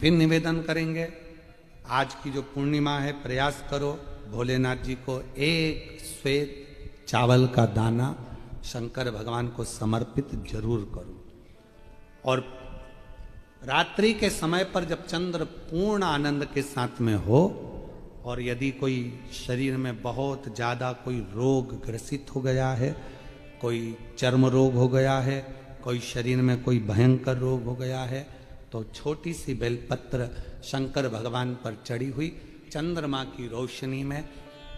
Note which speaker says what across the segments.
Speaker 1: फिर निवेदन करेंगे। आज की जो पूर्णिमा है, प्रयास करो भोलेनाथ जी को एक श्वेत चावल का दाना शंकर भगवान को समर्पित जरूर करो। और रात्रि के समय पर जब चंद्र पूर्ण आनंद के साथ में हो, और यदि कोई शरीर में बहुत ज़्यादा कोई रोग ग्रसित हो गया है, कोई चर्म रोग हो गया है, कोई शरीर में कोई भयंकर रोग हो गया है, तो छोटी सी बेलपत्र शंकर भगवान पर चढ़ी हुई चंद्रमा की रोशनी में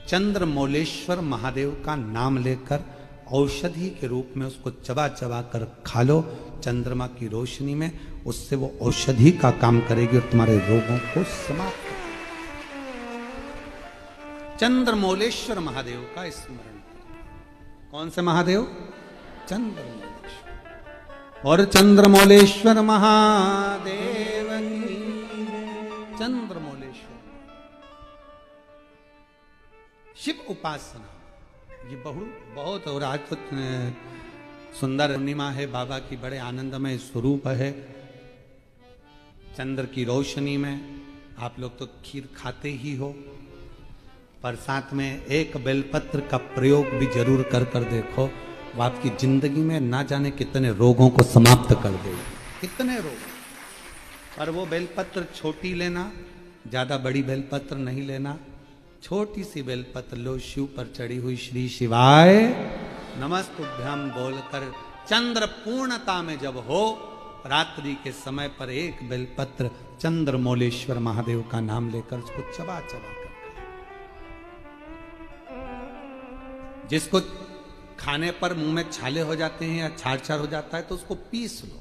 Speaker 1: चंद्रमौलेश्वर महादेव का नाम लेकर औषधि के रूप में उसको चबा चबा कर खा लो चंद्रमा की रोशनी में। उससे वो औषधि का काम करेगी और तुम्हारे रोगों को समाप्त करेगी। चंद्रमौलेश्वर महादेव का स्मरण करें। कौन से महादेव? चंद्रमौलेश्वर। और चंद्रमौलेश्वर महादेव की चंद्रमौलेश्वर शिव उपासना ये बहुत और आज तो सुंदर पूर्णिमा है, बाबा की बड़े आनंदमय स्वरूप है। चंद्र की रोशनी में आप लोग तो खीर खाते ही हो, पर साथ में एक बेलपत्र का प्रयोग भी जरूर कर कर देखो, वो आपकी जिंदगी में ना जाने कितने रोगों को समाप्त कर देगी, कितने रोग। पर वो बेलपत्र छोटी लेना, ज्यादा बड़ी बेलपत्र नहीं लेना, छोटी सी बेलपत्र लो, शिव पर चढ़ी हुई श्री शिवाय नमस्तुभ्यम बोलकर चंद्र पूर्णता में जब हो, रात्रि के समय पर एक बेलपत्र चंद्रमौलेश्वर महादेव का नाम लेकर उसको चबा चबा कर, जिसको खाने पर मुंह में छाले हो जाते हैं या छार छार हो जाता है तो उसको पीस लो,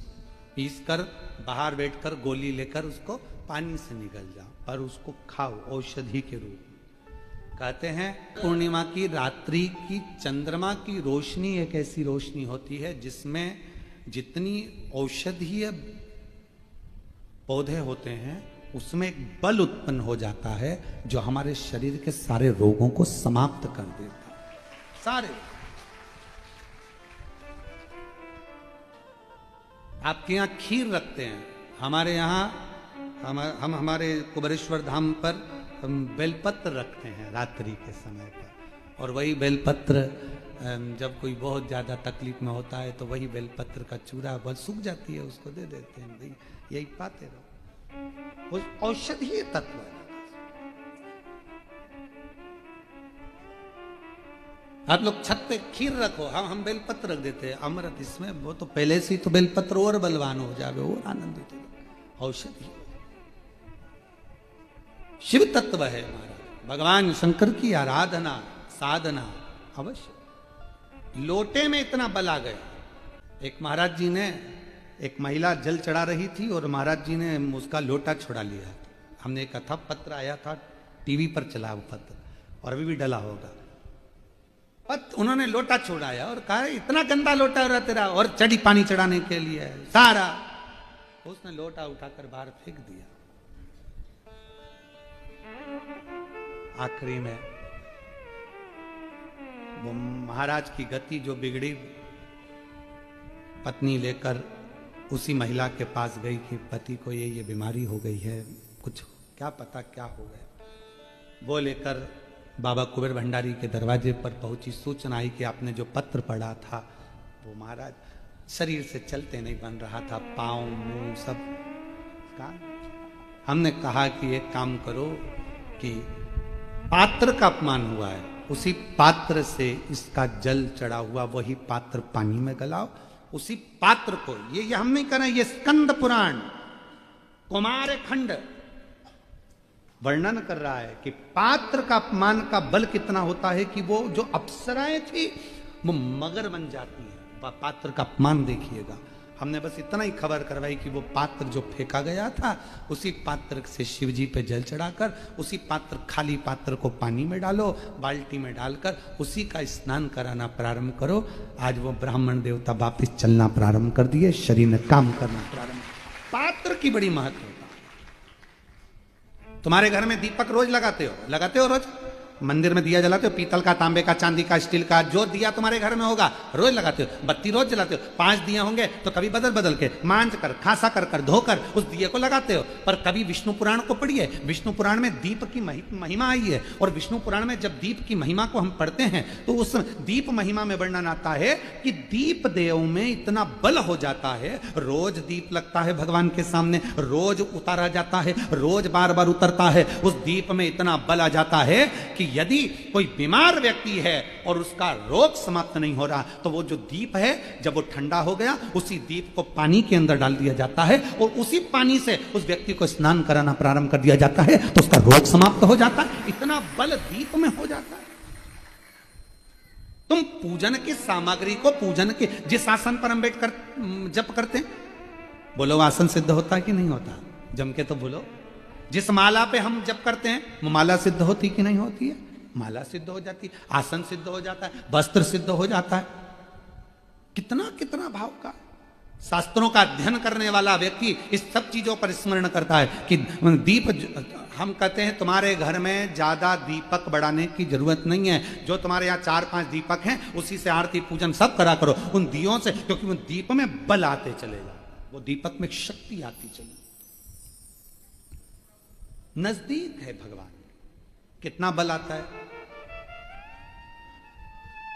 Speaker 1: पीस कर बाहर बैठकर गोली लेकर उसको पानी से निगल जाओ, पर उसको खाओ औषधि के रूप में। कहते हैं पूर्णिमा की रात्रि की चंद्रमा की रोशनी एक ऐसी रोशनी होती है जिसमें जितनी औषधीय पौधे होते हैं उसमें एक बल उत्पन्न हो जाता है जो हमारे शरीर के सारे रोगों को समाप्त कर देता है। सारे आपके यहाँ खीर रखते हैं, हमारे यहाँ हम हमारे कुबेरेश्वर धाम पर हम बेलपत्र रखते हैं रात्रि के समय पर। और वही बेलपत्र जब कोई बहुत ज़्यादा तकलीफ में होता है तो वही बेलपत्र का चूरा बस सूख जाती है, उसको दे देते हैं, भाई यही पाते रहो, औषधीय तत्व है। आप लोग छत पे खीर रखो, हम बेलपत्र रख देते हैं अमृत इसमें, वो तो पहले से ही तो बेलपत्र और बलवान हो जावे, और आनंदित हो। औषधि शिव तत्व है महाराज, भगवान शंकर की आराधना साधना अवश्य। लोटे में इतना बल आ गया। एक महाराज जी ने, एक महिला जल चढ़ा रही थी और महाराज जी ने उसका लोटा छुड़ा लिया। हमने एक कथा पत्र आया था, टीवी पर चला वो पत्र और अभी भी डला होगा। उन्होंने लोटा छुड़ाया और कहा इतना गंदा लोटा हो रहा तेरा, और चढ़ी पानी चढ़ाने के लिए सारा, उसने लोटा उठाकर बाहर फेंक दिया। आखिरी में वो महाराज की गति जो बिगड़ी, पत्नी लेकर उसी महिला के पास गई कि पति को ये बीमारी हो गई है, कुछ क्या पता क्या हो गया। वो लेकर बाबा कुबेर भंडारी के दरवाजे पर पहुंची, सूचना आई कि आपने जो पत्र पढ़ा था वो महाराज शरीर से चलते नहीं बन रहा था, पाँव मुंह सब का। हमने कहा कि एक काम करो कि पात्र का अपमान हुआ है, उसी पात्र से इसका जल चढ़ा हुआ वही पात्र पानी में गलाओ, उसी पात्र को, ये हम नहीं कर रहे, ये स्कंद पुराण कुमार खंड वर्णन कर रहा है कि पात्र का अपमान का बल कितना होता है कि वो जो अप्सराएं थी वो मगर बन जाती है। पात्र का अपमान देखिएगा। हमने बस इतना ही खबर करवाई कि वो पात्र जो फेंका गया था, उसी पात्र से शिव जी पे जल चढ़ाकर, उसी पात्र, खाली पात्र को पानी में डालो, बाल्टी में डालकर उसी का स्नान कराना प्रारंभ करो। आज वो ब्राह्मण देवता वापिस चलना प्रारंभ कर दिए, शरीर में काम करना प्रारंभ। पात्र की बड़ी महत्वता। तुम्हारे घर में दीपक रोज लगाते हो रोज? मंदिर में दिया जलाते हो, पीतल का, तांबे का, चांदी का, स्टील का, जो दिया तुम्हारे घर में होगा रोज लगाते हो। बत्ती रोज जलाते हो, 5 दिए होंगे तो कभी बदल बदल के मांझ कर, खासा कर धोकर उस दिए को लगाते हो। पर कभी विष्णु पुराण को पढ़िए, विष्णु पुराण में दीप की महिमा आई है। और विष्णु पुराण में जब दीप की महिमा को हम पढ़ते हैं तो उस दीप महिमा में वर्णन आता है कि दीप देव में इतना बल हो जाता है, रोज दीप लगता है भगवान के सामने, रोज उतारा जाता है, रोज बार बार उतरता है। उस दीप में इतना बल आ जाता है कि यदि कोई बीमार व्यक्ति है और उसका रोग समाप्त नहीं हो रहा तो वो जो दीप है जब वो ठंडा हो गया उसी दीप को पानी के अंदर डाल दिया जाता है और उसी पानी से उस व्यक्ति को स्नान कराना प्रारंभ कर दिया जाता है तो उसका रोग समाप्त हो जाता है। इतना बल दीप में हो जाता है। तुम पूजन की सामग्री को, पूजन के जिस आसन पर हम बैठ कर जप करते हैं, बोलो आसन सिद्ध होता है कि नहीं होता? जम के तो बोलो। जिस माला पे हम जप करते हैं वो माला सिद्ध होती कि नहीं होती है? माला सिद्ध हो जाती है, आसन सिद्ध हो जाता है, वस्त्र सिद्ध हो जाता है। कितना कितना भाव का। शास्त्रों का अध्ययन करने वाला व्यक्ति इस सब चीजों पर स्मरण करता है कि दीप, हम कहते हैं तुम्हारे घर में ज्यादा दीपक बढ़ाने की जरूरत नहीं है। जो तुम्हारे यहाँ 4-5 दीपक हैं उसी से आरती पूजन सब करा करो उन दियों से, क्योंकि उन दीप में बल आते चलेगा, वो दीपक में शक्ति आती चलेगी। नजदीक है भगवान, कितना बल आता है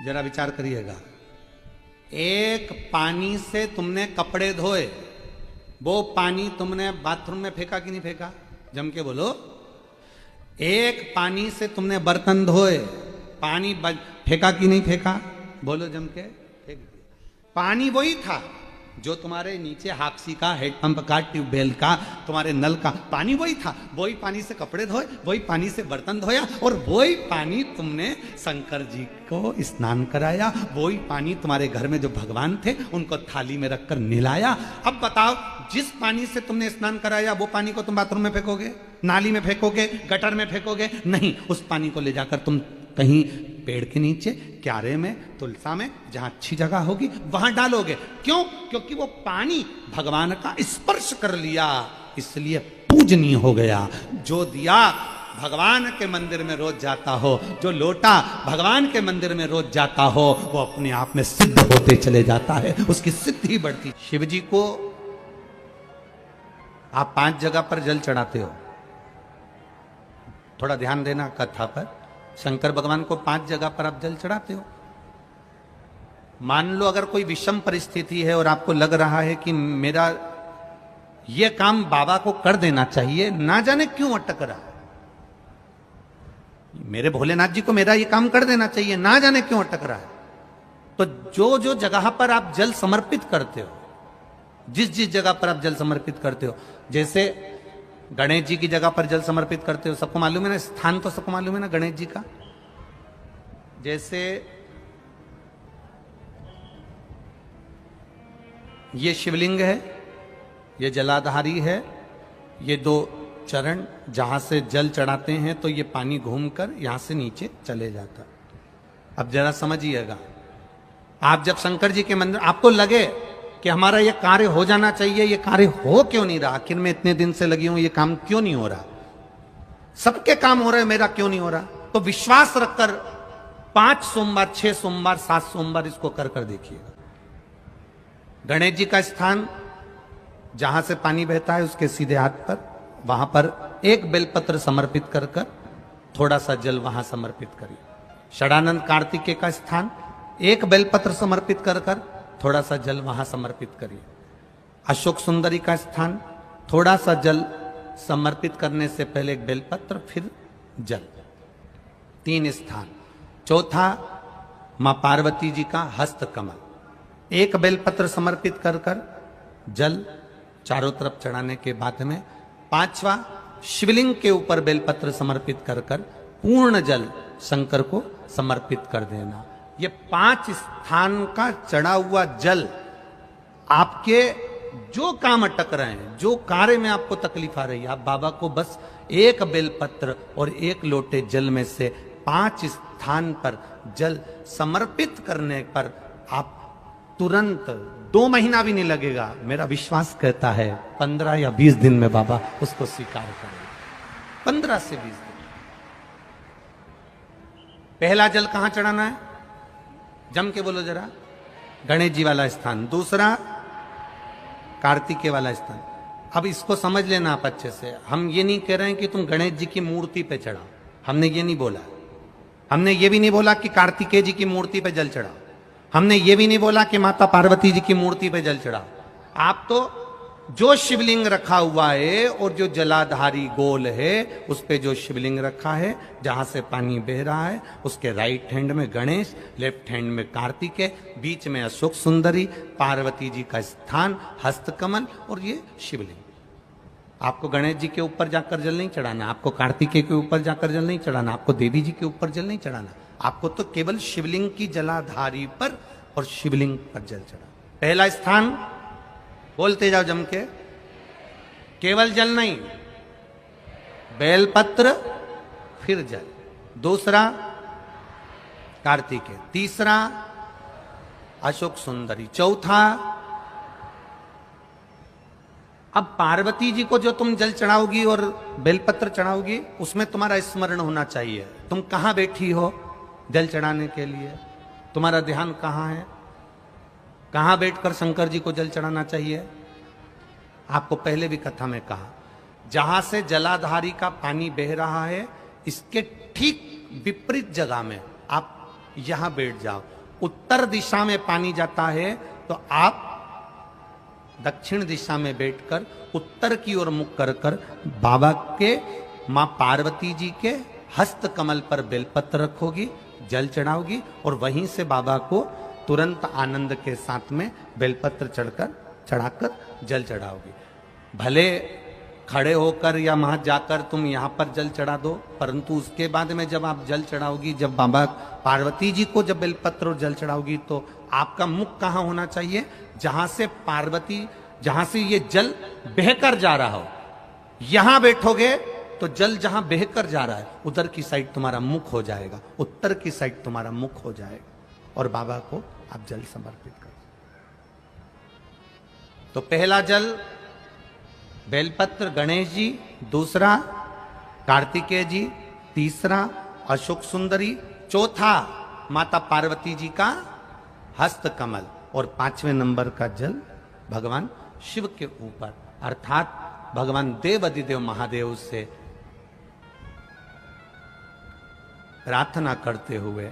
Speaker 1: जरा विचार करिएगा। एक पानी से तुमने कपड़े धोए, वो पानी तुमने बाथरूम में फेंका कि नहीं फेंका? जम के बोलो। एक पानी से तुमने बर्तन धोए, पानी फेंका कि नहीं फेंका? बोलो जम के। फेंक दिया। पानी वही था जो तुम्हारे नीचे हाक्सी का, हेडपंप का, ट्यूबवेल का, तुम्हारे नल का पानी वही था। वही पानी से कपड़े धोए, वही पानी से बर्तन धोया और वही पानी तुमने शंकर जी को स्नान कराया। वही पानी तुम्हारे घर में जो भगवान थे उनको थाली में रखकर नहलाया। अब बताओ, जिस पानी से तुमने स्नान कराया वो पानी को तुम बाथरूम में फेंकोगे, नाली में फेंकोगे, गटर में फेंकोगे? नहीं, उस पानी को ले जाकर तुम कहीं पेड़ के नीचे, क्यारे में, तुलसा में, जहां अच्छी जगह होगी वहां डालोगे। क्यों? क्योंकि वो पानी भगवान का स्पर्श कर लिया, इसलिए पूजनीय हो गया। जो दिया भगवान के मंदिर में रोज जाता हो, जो लोटा भगवान के मंदिर में रोज जाता हो, वो अपने आप में सिद्ध होते चले जाता है, उसकी सिद्धि बढ़ती। शिव जी को आप 5 जगह पर जल चढ़ाते हो, थोड़ा ध्यान देना कथा पर। शंकर भगवान को 5 जगह पर आप जल चढ़ाते हो। मान लो अगर कोई विषम परिस्थिति है और आपको लग रहा है कि मेरा ये काम बाबा को कर देना चाहिए, ना जाने क्यों अटक रहा है, मेरे भोलेनाथ जी को मेरा ये काम कर देना चाहिए, ना जाने क्यों अटक रहा है, तो जो जो जगह पर आप जल समर्पित करते हो, जिस जिस जगह पर आप जल समर्पित करते हो, जैसे गणेश जी की जगह पर जल समर्पित करते हो, सबको मालूम है ना, स्थान तो सबको मालूम है ना गणेश जी का। जैसे ये शिवलिंग है, ये जलाधारी है, ये 2 चरण जहां से जल चढ़ाते हैं तो ये पानी घूमकर यहां से नीचे चले जाता। अब जरा समझिएगा, आप जब शंकर जी के मंदिर, आपको लगे कि हमारा ये कार्य हो जाना चाहिए, ये कार्य हो क्यों नहीं रहा, आखिर में इतने दिन से लगी हूं, ये काम क्यों नहीं हो रहा, सबके काम हो रहे, मेरा क्यों नहीं हो रहा, तो विश्वास रखकर 5 सोमवार, 6 सोमवार, 7 सोमवार इसको कर देखिएगा। गणेश जी का स्थान जहां से पानी बहता है उसके सीधे हाथ पर, वहां पर एक बेलपत्र समर्पित कर थोड़ा सा जल वहां समर्पित करिए। षडानंद कार्तिकेय का स्थान, एक बेलपत्र समर्पित कर थोड़ा सा जल वहां समर्पित करिए। अशोक सुंदरी का स्थान, थोड़ा सा जल समर्पित करने से पहले एक बेलपत्र, फिर जल। 3 स्थान। चौथा, मां पार्वती जी का हस्त कमल, एक बेलपत्र समर्पित कर जल चारों तरफ चढ़ाने के बाद में। 5वां, शिवलिंग के ऊपर बेलपत्र समर्पित कर पूर्ण जल शंकर को समर्पित कर देना। ये 5 स्थान का चढ़ा हुआ जल आपके जो काम अटक रहे हैं, जो कार्य में आपको तकलीफ आ रही है, आप बाबा को बस एक बेलपत्र और एक लोटे जल में से 5 स्थान पर जल समर्पित करने पर आप तुरंत 2 महीना भी नहीं लगेगा, मेरा विश्वास कहता है 15 या 20 दिन में बाबा उसको स्वीकार करेंगे। 15 से 20 दिन। पहला जल कहां चढ़ाना है? जम के बोलो जरा। गणेश जी वाला स्थान। दूसरा कार्तिकेय वाला स्थान। अब इसको समझ लेना आप अच्छे से। हम ये नहीं कह रहे हैं कि तुम गणेश जी की मूर्ति पे चढ़ाओ, हमने ये नहीं बोला। हमने ये भी नहीं बोला कि कार्तिकेय जी की मूर्ति पे जल चढ़ाओ। हमने ये भी नहीं बोला कि माता पार्वती जी की मूर्ति पे जल चढ़ाओ। आप तो जो शिवलिंग रखा हुआ है और जो जलाधारी गोल है उस पे जो शिवलिंग रखा है, जहां से पानी बह रहा है, उसके राइट हैंड में गणेश, लेफ्ट हैंड में कार्तिकेय, बीच में अशोक सुंदरी, पार्वती जी का स्थान, हस्तकमल और ये शिवलिंग। आपको गणेश जी के ऊपर जाकर जल नहीं चढ़ाना, आपको कार्तिकेय के ऊपर जाकर जल नहीं चढ़ाना, आपको देवी जी के ऊपर जल नहीं चढ़ाना। आपको तो केवल शिवलिंग की जलाधारी पर और शिवलिंग पर जल चढ़ा। पहला स्थान बोलते जाओ जम के, केवल जल नहीं, बेलपत्र फिर जल। दूसरा कार्तिकेय, तीसरा अशोक सुंदरी, चौथा अब पार्वती जी को जो तुम जल चढ़ाओगी और बेलपत्र चढ़ाओगी उसमें तुम्हारा स्मरण होना चाहिए। तुम कहां बैठी हो जल चढ़ाने के लिए, तुम्हारा ध्यान कहां है, कहां बैठकर शंकर जी को जल चढ़ाना चाहिए। आपको पहले भी कथा में कहा, जहां से जलाधारी का पानी बह रहा है इसके ठीक विपरीत जगह में आप यहां बैठ जाओ। उत्तर दिशा में पानी जाता है तो आप दक्षिण दिशा में बैठकर उत्तर की ओर मुख कर कर बाबा के, मां पार्वती जी के हस्त कमल पर बेलपत्र रखोगी, जल चढ़ाओगी और वहीं से बाबा को तुरंत आनंद के साथ में बेलपत्र चढ़ाकर जल चढ़ाओगी। भले खड़े होकर या वहां जाकर तुम यहां पर जल चढ़ा दो, परंतु उसके बाद में जब आप जल चढ़ाओगी, जब बाबा पार्वती जी को जब बेलपत्र और जल चढ़ाओगी तो आपका मुख कहां होना चाहिए, जहां से पार्वती, जहां से ये जल बहकर जा रहा हो। यहां बैठोगे तो जल जहां बहकर जा रहा है उधर की साइड तुम्हारा मुख हो जाएगा, उत्तर की साइड तुम्हारा मुख हो जाएगा और बाबा को आप जल समर्पित कर। तो पहला जल बेलपत्र गणेश जी, दूसरा कार्तिकेय जी, तीसरा अशोक सुंदरी, चौथा माता पार्वती जी का हस्त कमल और पांचवें नंबर का जल भगवान शिव के ऊपर, अर्थात भगवान देवाधिदेव महादेव से प्रार्थना करते हुए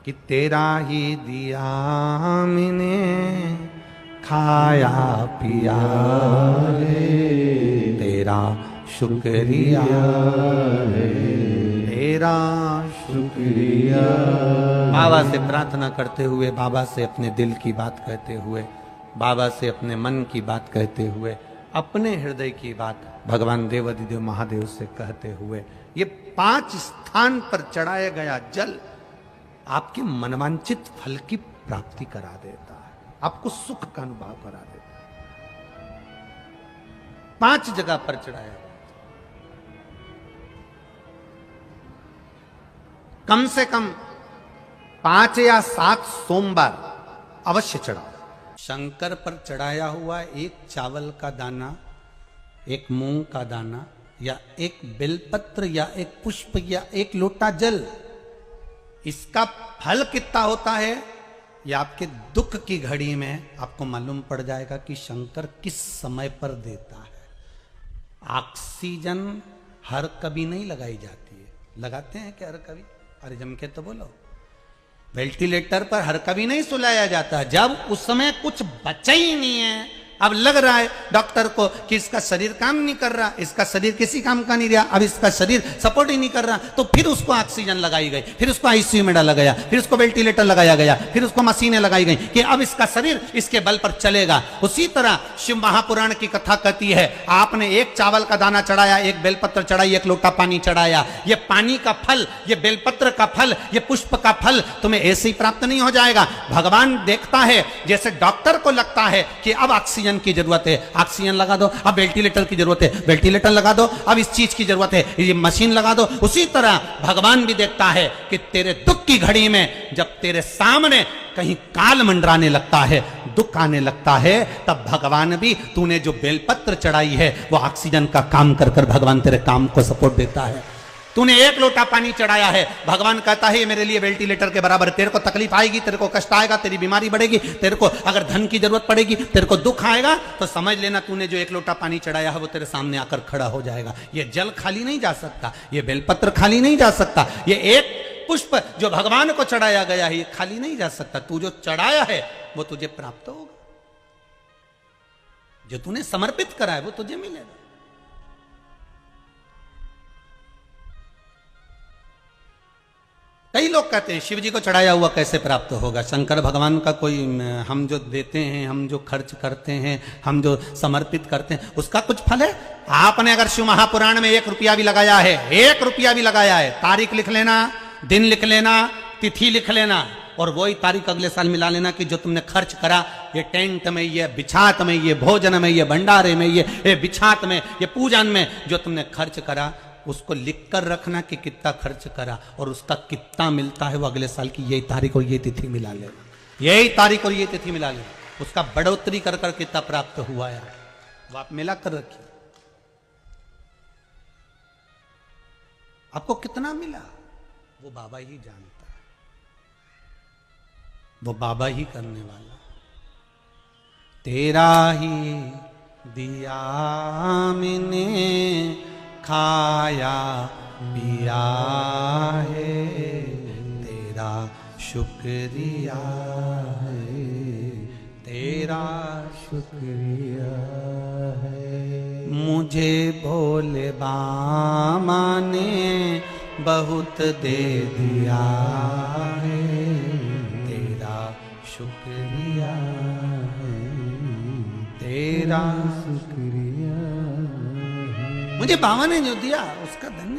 Speaker 1: कि तेरा ही दिया मैंने खाया पिया रे, तेरा शुक्रिया रे, तेरा शुक्रिया। बाबा से प्रार्थना करते हुए, बाबा से अपने दिल की बात कहते हुए, बाबा से अपने मन की बात कहते हुए, अपने हृदय की बात भगवान देवाधिदेव महादेव से कहते हुए, ये 5 स्थान पर चढ़ाया गया जल आपके मनवांचित फल की प्राप्ति करा देता है, आपको सुख का अनुभव करा देता है। 5 जगह पर चढ़ाया, कम से कम 5 या 7 सोमवार अवश्य चढ़ाओ। शंकर पर चढ़ाया हुआ एक चावल का दाना, एक मूंग का दाना या एक बेलपत्र या एक पुष्प या एक लोटा जल, इसका फल कितना होता है ये आपके दुख की घड़ी में आपको मालूम पड़ जाएगा कि शंकर किस समय पर देता है। ऑक्सीजन हर कभी नहीं लगाई जाती है, लगाते हैं क्या हर कभी? अरे जम के तो बोलो। वेंटिलेटर पर हर कभी नहीं सुलाया जाता, जब उस समय कुछ बचा ही नहीं है, अब लग रहा है डॉक्टर को कि इसका शरीर काम नहीं कर रहा, इसका शरीर किसी काम का नहीं रहा, अब इसका शरीर सपोर्ट ही नहीं कर रहा, तो फिर उसको ऑक्सीजन लगाई गई, फिर उसको आईसीयू में डाला गया, फिर उसको वेंटिलेटर लगाया गया, फिर उसको मशीनें लगाई गई कि अब इसका शरीर इसके बल पर चलेगा। उसी तरह शिव महापुराण की कथा कहती है, आपने एक चावल का दाना चढ़ाया, एक बेलपत्र चढ़ाई, एक लोटा पानी चढ़ाया, ये पानी का फल, ये बेलपत्र का फल, ये पुष्प का फल तुम्हें ऐसे ही प्राप्त नहीं हो जाएगा। भगवान देखता है, जैसे डॉक्टर को लगता है कि अब ऑक्सीजन की जरूरत है, ऑक्सीजन लगा दो, अब वेंटिलेटर की जरूरत है, वेंटिलेटर लगा दो, अब इस चीज की जरूरत है, ये मशीन लगा दो। उसी तरह भगवान भी देखता है कि तेरे दुख की घड़ी में जब तेरे सामने कहीं काल मंडराने लगता है, दुख आने लगता है, तब भगवान भी, तूने जो बेलपत्र चढ़ाई है वो ऑक्सीजन का काम कर कर भगवान तेरे काम को सपोर्ट देता है। तूने एक लोटा पानी चढ़ाया है, भगवान कहता है ये मेरे लिए वेंटिलेटर के बराबर। तेरे को तकलीफ आएगी, तेरे को कष्ट आएगा, तेरी बीमारी बढ़ेगी, तेरे को अगर धन की जरूरत पड़ेगी, तेरे को दुख आएगा, तो समझ लेना तूने जो एक लोटा पानी चढ़ाया है वो तेरे सामने आकर खड़ा हो जाएगा। ये जल खाली नहीं जा सकता, ये बेलपत्र खाली नहीं जा सकता, ये एक पुष्प जो भगवान को चढ़ाया गया है ये खाली नहीं जा सकता। तू जो चढ़ाया है वो तुझे प्राप्त होगा, जो तूने समर्पित करा है वो तुझे मिलेगा। कई लोग कहते हैं शिव जी को चढ़ाया हुआ कैसे प्राप्त होगा, शंकर भगवान का कोई हम जो देते हैं, हम जो खर्च करते हैं, हम जो समर्पित करते हैं उसका कुछ फल है? आपने अगर शिव महापुराण में 1 रुपया भी लगाया है, 1 रुपया भी लगाया है, तारीख लिख लेना, दिन लिख लेना, तिथि लिख लेना और वही तारीख अगले साल मिला लेना कि जो तुमने खर्च करा ये टेंट में, ये बिछात में, ये भोजन में, ये भंडारे में, ये बिछात में, ये पूजन में जो तुमने खर्च करा उसको लिख कर रखना कि कितना खर्च करा और उसका कितना मिलता है वो अगले साल की यही तारीख और ये तिथि मिला लेना, यही तारीख और ये तिथि मिला लेना, उसका बढ़ोतरी कर कर कितना प्राप्त हुआ है वो आप मिला कर रखिए। आपको कितना मिला वो बाबा ही जानता है, वो बाबा ही करने वाला। तेरा ही दिया मैंने खाया पिया है, तेरा शुक्रिया है, तेरा शुक्रिया है। मुझे भोले बाबा ने बहुत दे दिया है, तेरा शुक्रिया है, तेरा शुक्रिया। मुझे बाबा ने जो दिया उसका धन्यवाद।